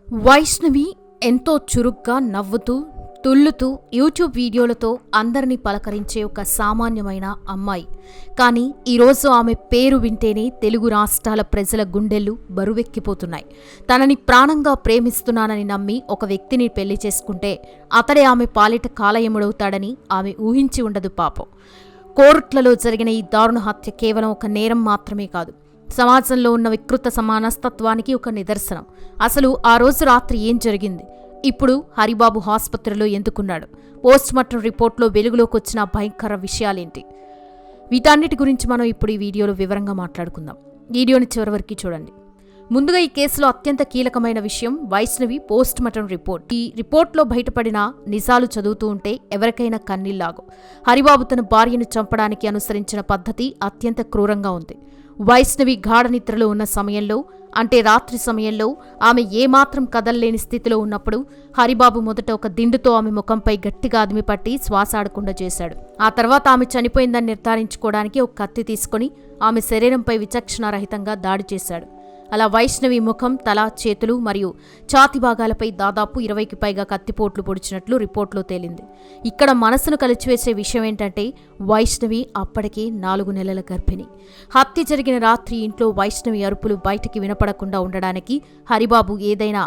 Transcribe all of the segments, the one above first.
వైష్ణవి ఎంతో చురుగ్గా నవ్వుతూ తుళ్ళుతూ యూట్యూబ్ వీడియోలతో అందరినీ పలకరించే ఒక సామాన్యమైన అమ్మాయి. కానీ ఈరోజు ఆమె పేరు వింటేనే తెలుగు రాష్ట్రాల ప్రజల గుండెలు బరువెక్కిపోతున్నాయి. తనని ప్రాణంగా ప్రేమిస్తున్నానని నమ్మి ఒక వ్యక్తిని పెళ్లి చేసుకుంటే అతడే ఆమె పాలిట కాలయముడవుతాడని ఆమె ఊహించి ఉండదు పాపం. కోర్టులలో జరిగిన ఈ దారుణ హత్య కేవలం ఒక నేరం మాత్రమే కాదు, సమాజంలో ఉన్న వికృత సమానస్తత్వానికి ఒక నిదర్శనం. అసలు ఆ రోజు రాత్రి ఏం జరిగింది? ఇప్పుడు హరిబాబు ఆసుపత్రిలో ఎందుకున్నాడు? పోస్ట్మార్టం రిపోర్ట్లో వెలుగులోకి వచ్చిన భయంకర విషయాలేంటి? వీటన్నిటి గురించి మనం ఇప్పుడు ఈ వీడియోలో వివరంగా మాట్లాడుకుందాం. వీడియోని చివరి వరకు చూడండి. ముందుగా ఈ కేసులో అత్యంత కీలకమైన విషయం వైష్ణవి పోస్ట్మార్టం రిపోర్ట్. ఈ రిపోర్ట్లో బయటపడిన నిజాలు చదువుతూ ఉంటే ఎవరికైనా కన్నీళ్లాగు. హరిబాబు తన భార్యను చంపడానికి అనుసరించిన పద్ధతి అత్యంత క్రూరంగా ఉంది. వైష్ణవి గాఢ నిద్రలో ఉన్న సమయంలో, అంటే రాత్రి సమయంలో, ఆమె ఏమాత్రం కదల్లేని స్థితిలో ఉన్నప్పుడు హరిబాబు మొదట ఒక దిండుతో ఆమె ముఖంపై గట్టిగా అదిమి పట్టి శ్వాస ఆడకుండా చేశాడు. ఆ తర్వాత ఆమె చనిపోయిందని నిర్ధారించుకోవడానికి ఒక కత్తి తీసుకుని ఆమె శరీరంపై విచక్షణారహితంగా దాడి చేశాడు. అలా వైష్ణవి ముఖం, తల, చేతులు మరియు ఛాతి భాగాలపై దాదాపు 20కి పైగా కత్తిపోట్లు పొడిచినట్లు రిపోర్ట్లో తేలింది. ఇక్కడ మనసును కలిచివేసే విషయం ఏంటంటే వైష్ణవి అప్పటికే 4 నెలల గర్భిణి. హత్య జరిగిన రాత్రి ఇంట్లో వైష్ణవి అరుపులు బయటికి వినపడకుండా ఉండడానికి హరిబాబు ఏదైనా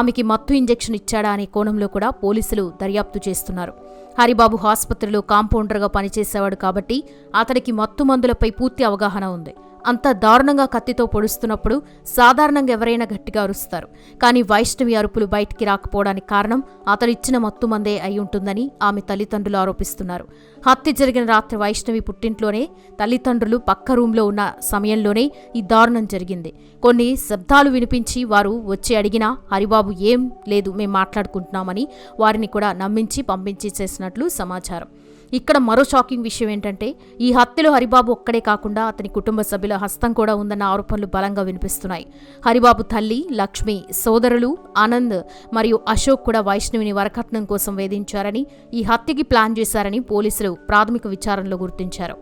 ఆమెకి మత్తు ఇంజెక్షన్ ఇచ్చాడా అనే కోణంలో కూడా పోలీసులు దర్యాప్తు చేస్తున్నారు. హరిబాబు ఆసుపత్రిలో కాంపౌండర్గా పనిచేసేవాడు కాబట్టి అతడికి మత్తు మందులపై పూర్తి అవగాహన ఉంది. అంత దారుణంగా కత్తితో పొడుస్తున్నప్పుడు సాధారణంగా ఎవరైనా గట్టిగా అరుస్తారు. కానీ వైష్ణవి అరుపులు బయటికి రాకపోవడానికి కారణం అతడిచ్చిన మత్తు మందే అయి ఉంటుందని ఆమె తల్లిదండ్రులు ఆరోపిస్తున్నారు. హత్య జరిగిన రాత్రి వైష్ణవి పుట్టింట్లోనే, తల్లిదండ్రులు పక్క రూంలో ఉన్న సమయంలోనే ఈ దారుణం జరిగింది. కొన్ని శబ్దాలు వినిపించి వారు వచ్చి అడిగినా హరిబాబు ఏం లేదు, మేం మాట్లాడుకుంటున్నామని వారిని కూడా నమ్మించి పంపించి చేసినట్లు సమాచారం. ఇక్కడ మరో షాకింగ్ విషయం ఏంటంటే ఈ హత్యలో హరిబాబు ఒక్కడే కాకుండా అతని కుటుంబ సభ్యుల హస్తం కూడా ఉందన్న ఆరోపణలు బలంగా వినిపిస్తున్నాయి. హరిబాబు తల్లి లక్ష్మి, సోదరులు ఆనంద్ మరియు అశోక్ కూడా వైష్ణవిని వరకట్నం కోసం వేధించారని, ఈ హత్యకి ప్లాన్ చేశారని పోలీసులు ప్రాథమిక విచారణలో గుర్తించారు.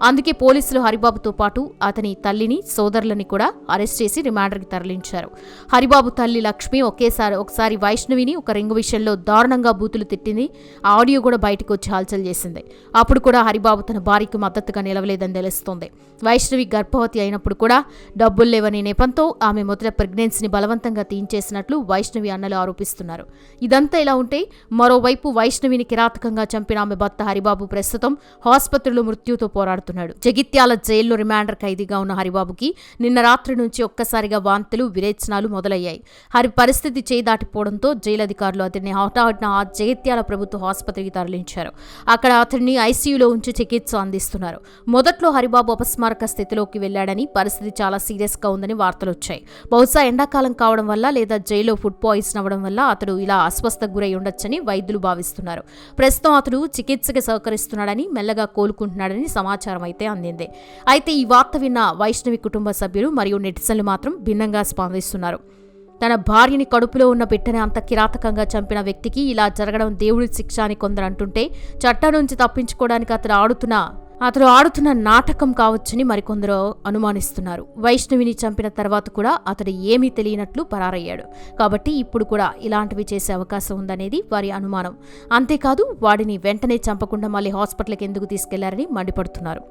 అందుకే పోలీసులు హరిబాబుతో పాటు అతని తల్లిని, సోదరులని కూడా అరెస్ట్ చేసి రిమాండర్కి తరలించారు. హరిబాబు తల్లి లక్ష్మి ఒకసారి వైష్ణవిని ఒక రింగు విషయంలో దారుణంగా బూతులు తిట్టింది. ఆ ఆడియో కూడా బయటకు వచ్చి హల్చల్ చేసింది. అప్పుడు కూడా హరిబాబు తన భార్యకు మద్దతుగా నిలవలేదని తెలుస్తోంది. వైష్ణవి గర్భవతి అయినప్పుడు కూడా డబ్బులు లేవనే నెపంతో ఆమె మొదట ప్రెగ్నెన్సీని బలవంతంగా తీయించేసినట్లు వైష్ణవి అన్నలు ఆరోపిస్తున్నారు. ఇదంతా ఇలా ఉంటే మరోవైపు వైష్ణవిని కిరాతకంగా చంపిన ఆమె భర్త హరిబాబు ప్రస్తుతం ఆసుపత్రిలో మృత్యుతో పోరాడుతున్నాడు. జగిత్యాల జైల్లో రిమాండర్ ఖైదీగా ఉన్న హరిబాబుకి నిన్న రాత్రి నుంచి ఒక్కసారిగా వాంతులు, విరేచనాలు మొదలయ్యాయి. హరి పరిస్థితి చేయి దాటిపోవడంతో జైలు అధికారులు అతన్ని హఠాత్తున జగిత్యాల ప్రభుత్వ ఆసుపత్రికి తరలించారు. అక్కడ అతన్ని ఐసీయూలో ఉంచి చికిత్స అందిస్తున్నారు. మొదట్లో హరిబాబు అపస్మారక స్థితిలోకి వెళ్లాడని, పరిస్థితి చాలా సీరియస్గా ఉందని వార్తలు వచ్చాయి. బహుశా ఎండాకాలం కావడం వల్ల లేదా జైల్లో ఫుడ్ పాయిజన్ అవ్వడం వల్ల అతడు ఇలా అస్వస్థకు గురై ఉండొచ్చని వైద్యులు భావిస్తున్నారు. ప్రస్తుతం అతడు చికిత్సకి సహకరిస్తున్నాడని, మెల్లగా కోలుకుంటున్నాడని సమాచారం అయితే అందింది. అయితే ఈ వార్త విన్న వైష్ణవి కుటుంబ సభ్యులు మరియు నెటిజన్లు మాత్రం భిన్నంగా స్పందిస్తున్నారు. తన భార్యని కడుపులో ఉన్న బిడ్డని అంత కిరాతకంగా చంపిన వ్యక్తికి ఇలా జరగడం దేవుడి శిక్ష అని కొందరు అంటుంటే, చట్టం నుంచి తప్పించుకోవడానికి అతడు ఆడుతున్న నాటకం కావచ్చని మరికొందరు అనుమానిస్తున్నారు. వైష్ణవిని చంపిన తర్వాత కూడా అతడు ఏమీ తెలియనట్లు పరారయ్యాడు. కాబట్టి ఇప్పుడు కూడా ఇలాంటివి చేసే అవకాశం ఉందనేది వారి అనుమానం. అంతేకాదు వాడిని వెంటనే చంపకుండా మళ్ళీ హాస్పిటల్కి ఎందుకు తీసుకెళ్లారని మండిపడుతున్నారు.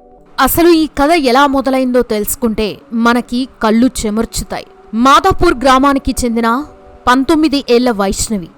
అసలు ఈ కథ ఎలా మొదలైందో తెలుసుకుంటే మనకి కళ్ళు చెమర్చుతాయి. మాదాపూర్ గ్రామానికి చెందిన 19 ఏళ్ల వైష్ణవి,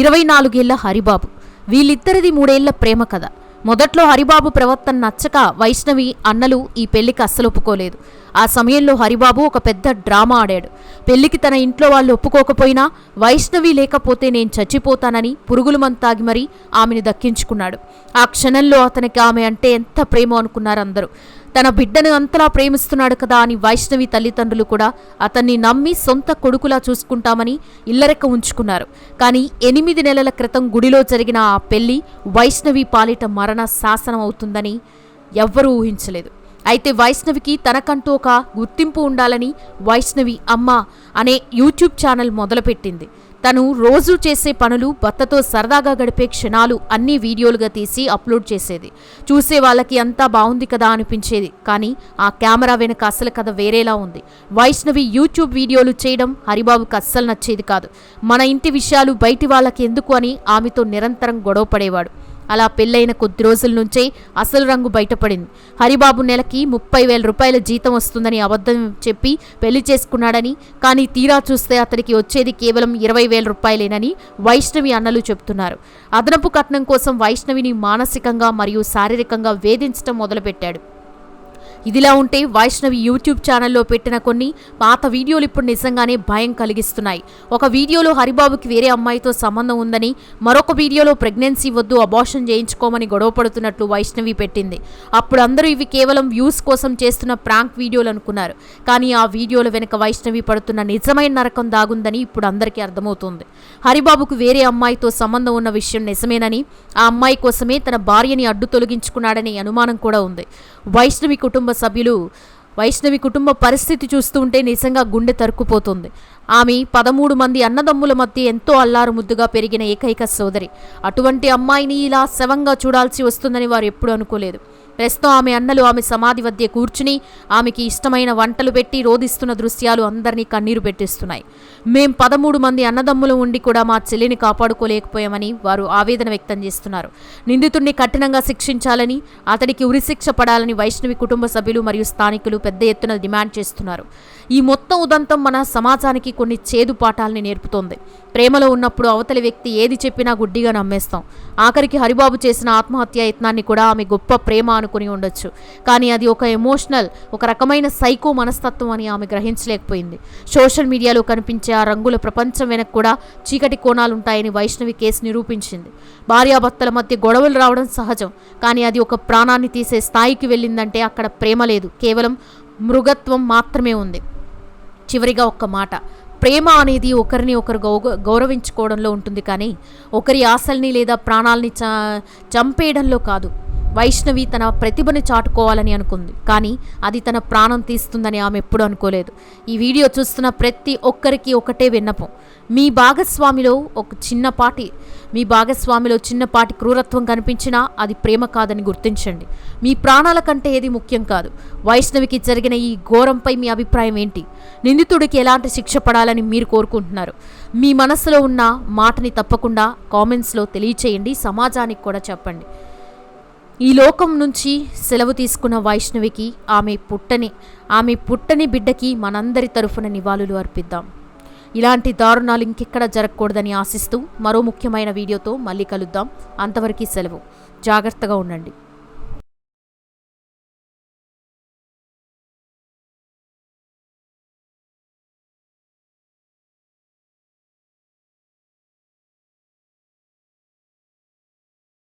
24 ఏళ్ల హరిబాబు, వీళ్ళిద్దరిది 3 ఏళ్ల ప్రేమ కథ. మొదట్లో హరిబాబు ప్రవర్తన నచ్చక వైష్ణవి అన్నలు ఈ పెళ్లికి అస్సలు ఒప్పుకోలేదు. ఆ సమయంలో హరిబాబు ఒక పెద్ద డ్రామా ఆడాడు. పెళ్లికి తన ఇంట్లో వాళ్ళు ఒప్పుకోకపోయినా వైష్ణవి లేకపోతే నేను చచ్చిపోతానని పురుగుల మందు తాగి మరీ ఆమెను దక్కించుకున్నాడు. ఆ క్షణంలో అతనికి ఆమె అంటే ఎంత ప్రేమో అనుకున్నారు అందరూ. తన బిడ్డను అంతలా ప్రేమిస్తున్నాడు కదా అని వైష్ణవి తల్లిదండ్రులు కూడా అతన్ని నమ్మి సొంత కొడుకులా చూసుకుంటామని ఇల్లరెక్క ఉంచుకున్నారు. కానీ 8 నెలల క్రితం గుడిలో జరిగిన ఆ పెళ్లి వైష్ణవి పాలిట మరణ శాసనం అవుతుందని ఎవ్వరూ ఊహించలేదు. అయితే వైష్ణవికి తనకంటూ ఒక గుర్తింపు ఉండాలని వైష్ణవి అమ్మ అనే యూట్యూబ్ ఛానల్ మొదలుపెట్టింది. తను రోజూ చేసే పనులు, భర్తతో సరదాగా గడిపే క్షణాలు అన్నీ వీడియోలుగా తీసి అప్లోడ్ చేసేది. చూసే వాళ్ళకి అంతా బాగుంది కదా అనిపించేది. కానీ ఆ కెమెరా వెనుక అసలు కథ వేరేలా ఉంది. వైష్ణవి యూట్యూబ్ వీడియోలు చేయడం హరిబాబుకి అస్సలు నచ్చేది కాదు. మన ఇంటి విషయాలు బయటి వాళ్ళకి ఎందుకు అని ఆమెతో నిరంతరం గొడవ పడేవాడు. అలా పెళ్ళైన కొద్ది రోజుల నుంచే అసలు రంగు బయటపడింది. హరిబాబు నెలకి 30,000 రూపాయల జీతం వస్తుందని అబద్ధం చెప్పి పెళ్లి చేసుకున్నాడని, కానీ తీరా చూస్తే అతడికి వచ్చేది కేవలం 20,000 రూపాయలేనని వైష్ణవి అన్నలు చెబుతున్నారు. అదనపు కట్నం కోసం వైష్ణవిని మానసికంగా మరియు శారీరకంగా వేధించడం మొదలుపెట్టాడు. ఇదిలా ఉంటే వైష్ణవి యూట్యూబ్ ఛానల్లో పెట్టిన కొన్ని పాత వీడియోలు ఇప్పుడు నిజంగానే భయం కలిగిస్తున్నాయి. ఒక వీడియోలో హరిబాబుకి వేరే అమ్మాయితో సంబంధం ఉందని, మరొక వీడియోలో ప్రెగ్నెన్సీ వద్దు, అబార్షన్ చేయించుకోమని గొడవ పడుతున్నట్లు వైష్ణవి పెట్టింది. అప్పుడు అందరూ ఇవి కేవలం వ్యూస్ కోసం చేస్తున్న ప్రాంక్ వీడియోలు అనుకున్నారు. కానీ ఆ వీడియోల వెనుక వైష్ణవి పడుతున్న నిజమైన నరకం దాగుందని ఇప్పుడు అందరికీ అర్థమవుతుంది. హరిబాబుకు వేరే అమ్మాయితో సంబంధం ఉన్న విషయం నిజమేనని, ఆ అమ్మాయి కోసమే తన భార్యని అడ్డు తొలగించుకున్నాడనే అనుమానం కూడా ఉంది. వైష్ణవి కుటుంబ పరిస్థితి చూస్తుంటే నిజంగా గుండె తరుక్కుపోతుంది. ఆమె 13 మంది అన్నదమ్ముల మధ్య ఎంతో అల్లారు ముద్దుగా పెరిగిన ఏకైక సోదరి. అటువంటి అమ్మాయిని ఇలా శవంగా చూడాల్సి వస్తుందని వారు ఎప్పుడూ అనుకోలేదు. ప్రస్తుతం ఆమె అన్నలు ఆమె సమాధి వద్ద కూర్చుని ఆమెకి ఇష్టమైన వంటలు పెట్టి రోధిస్తున్న దృశ్యాలు అందరినీ కన్నీరు పెట్టిస్తున్నాయి. మేం 13 మంది అన్నదమ్ములు ఉండి కూడా మా చెల్లిని కాపాడుకోలేకపోయామని వారు ఆవేదన వ్యక్తం చేస్తున్నారు. నిందితుడిని కఠినంగా శిక్షించాలని, అతడికి ఉరిశిక్ష పడాలని వైష్ణవి కుటుంబ సభ్యులు మరియు స్థానికులు పెద్ద ఎత్తున డిమాండ్ చేస్తున్నారు. ఈ మొత్తం ఉదంతం మన సమాజానికి కొన్ని చేదు పాఠాలని నేర్పుతోంది. ప్రేమలో ఉన్నప్పుడు అవతలి వ్యక్తి ఏది చెప్పినా గుడ్డిగా నమ్మేస్తాం. ఆఖరికి హరిబాబు చేసిన ఆత్మహత్య యత్నాన్ని కూడా ఆమె గొప్ప ప్రేమ అనుకుని ఉండొచ్చు. కానీ అది ఒక రకమైన సైకో మనస్తత్వం అని ఆమె గ్రహించలేకపోయింది. సోషల్ మీడియాలో కనిపించే ఆ రంగుల ప్రపంచం వెనక కూడా చీకటి కోణాలుంటాయని వైష్ణవి కేసు నిరూపించింది. భార్యాభర్తల మధ్య గొడవలు రావడం సహజం. కానీ అది ఒక ప్రాణాన్ని తీసే స్థాయికి వెళ్ళిందంటే అక్కడ ప్రేమ లేదు, కేవలం మృగత్వం మాత్రమే ఉంది. చివరిగా ఒక్క మాట, ప్రేమ అనేది ఒకరిని ఒకరు గౌరవించుకోవడంలో ఉంటుంది, కానీ ఒకరి ఆశల్ని లేదా ప్రాణాలని చంపేయడంలో కాదు. వైష్ణవి తన ప్రతిభని చాటుకోవాలని అనుకుంది, కానీ అది తన ప్రాణం తీస్తుందని ఆమె ఎప్పుడూ అనుకోలేదు. ఈ వీడియో చూస్తున్న ప్రతి ఒక్కరికి ఒకటే విన్నపం, మీ భాగస్వామిలో చిన్నపాటి క్రూరత్వం కనిపించినా అది ప్రేమ కాదని గుర్తించండి. మీ ప్రాణాల కంటే ఏది ముఖ్యం కాదు. వైష్ణవికి జరిగిన ఈ ఘోరంపై మీ అభిప్రాయం ఏంటి? నిందితుడికి ఎలాంటి శిక్ష పడాలని మీరు కోరుకుంటున్నారు? మీ మనసులో ఉన్న మాటని తప్పకుండా కామెంట్స్లో తెలియచేయండి. సమాజానికి కూడా చెప్పండి. ఈ లోకం నుంచి సెలవు తీసుకున్న వైష్ణవికి ఆమె పుట్టని బిడ్డకి మనందరి తరఫున నివాళులు అర్పిద్దాం. ఇలాంటి దారుణాలు ఇంకెక్కడ జరగకూడదని ఆశిస్తూ మరో ముఖ్యమైన వీడియోతో మళ్ళీ కలుద్దాం. అంతవరకు సెలవు. జాగ్రత్తగా ఉండండి.